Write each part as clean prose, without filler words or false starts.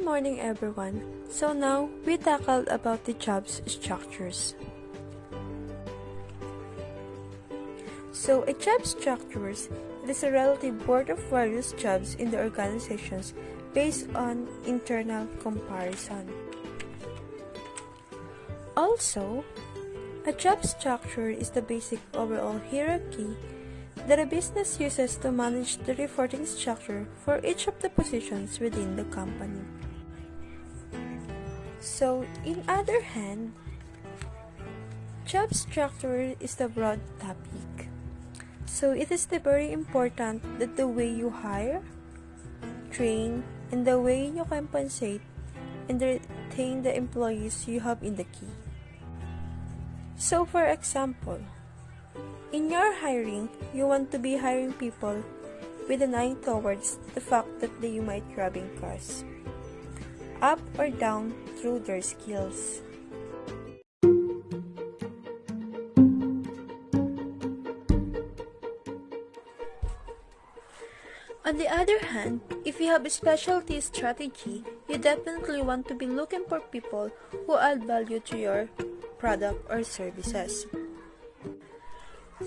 Good morning everyone. So now we tackled about the jobs structures. So a job structures is a relative board of various jobs in the organizations based on internal comparison. Also, a job structure is the basic overall hierarchy that a business uses to manage the reporting structure for each of the positions within the company. So, in other hand, job structure is the broad topic. So, it is very important that the way you hire, train, and the way you compensate and retain the employees you have in the key. So, for example, in your hiring, you want to be hiring people with an eye towards the fact that they might grabbing costs, up or down through their skills. On the other hand, if you have a specialty strategy, you definitely want to be looking for people who add value to your product or services.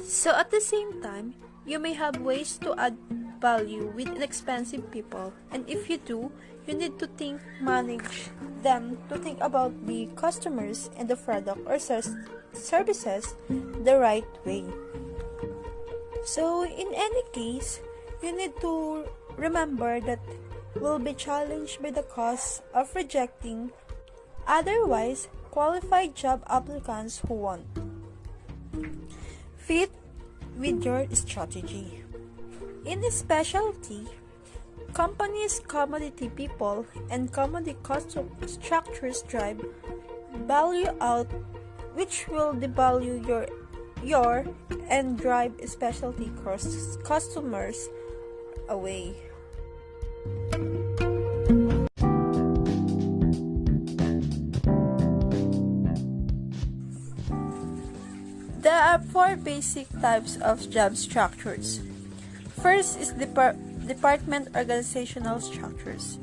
So at the same time, you may have ways to add value with inexpensive people, and if you do, you need to manage them to think about the customers and the product or services the right way. So in any case, you need to remember that will be challenged by the cost of rejecting otherwise qualified job applicants who won't fit with your strategy. In a specialty, companies, commodity people, and commodity cost structures drive value out, which will devalue your and drive specialty customers away. There are four basic types of job structures. First is department organizational structures.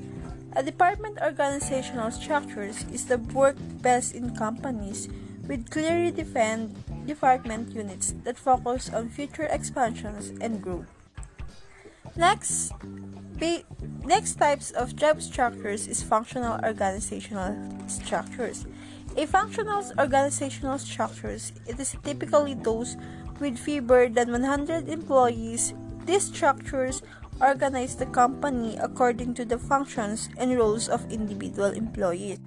A department organizational structures is the work best in companies with clearly defined department units that focus on future expansions and growth. Next types of job structures is functional organizational structures. A functional organizational structures, it is typically those with fewer than 100 employees. These structures organize the company according to the functions and roles of individual employees.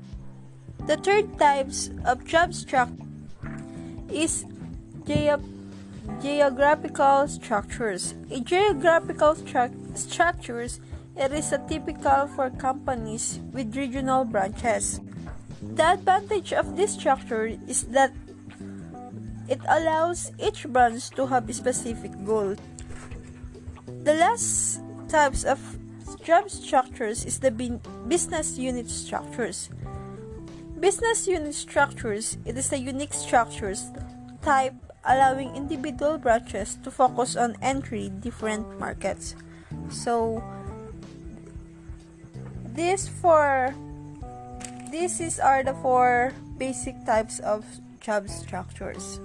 The third types of job structure is geographical structures. A geographical structures, it is a typical for companies with regional branches. The advantage of this structure is that it allows each branch to have a specific goal. The last types of job structures is the business unit structures. Business unit structures, it is a unique structures type allowing individual branches to focus on entry different markets. So these are the four basic types of job structures.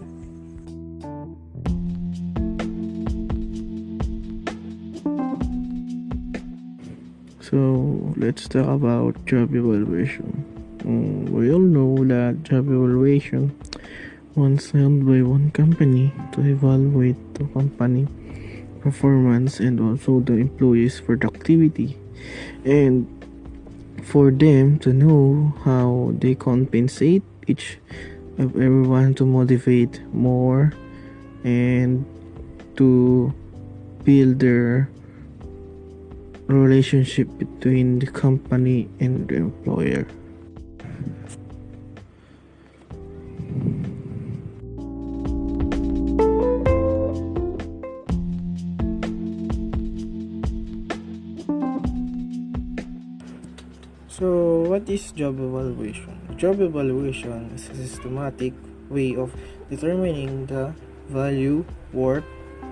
So let's talk about job evaluation. We all know that job evaluation was held by one company to evaluate the company performance and also the employees' productivity, and for them to know how they compensate each of everyone to motivate more and to build their relationship between the company and the employer. So, what is job evaluation? Job evaluation is a systematic way of determining the value, worth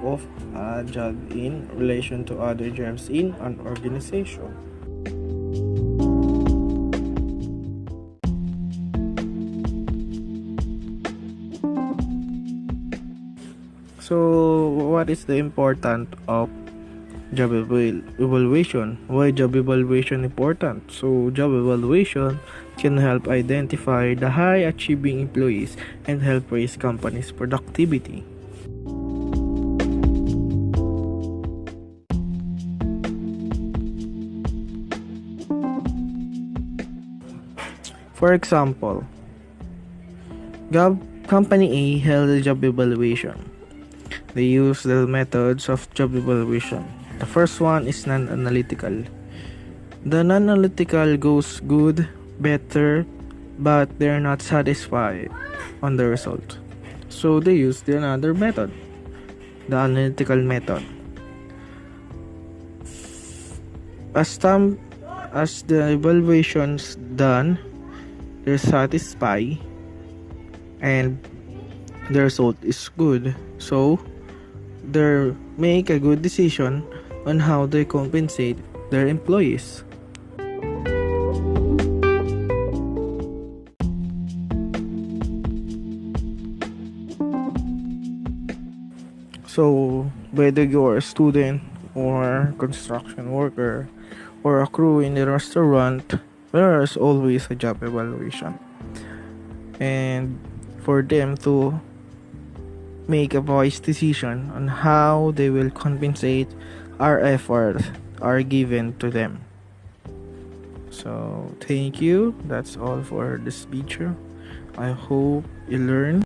of a job in relation to other jobs in an organization. So, what is the importance of job evaluation? Why job evaluation important? So, job evaluation can help identify the high achieving employees and help raise companies' productivity. For example, Company A held a job evaluation. They use the methods of job evaluation. The first one is non-analytical. The non-analytical goes good, better, but they're not satisfied on the result. So they use the another method, the analytical method. As the evaluation's done, they're satisfied and the result is good. So they make a good decision on how they compensate their employees. So whether you're a student or construction worker or a crew in a restaurant, there is always a job evaluation. And for them to make a voice decision on how they will compensate our efforts are given to them. So thank you. That's all for this video. I hope you learn.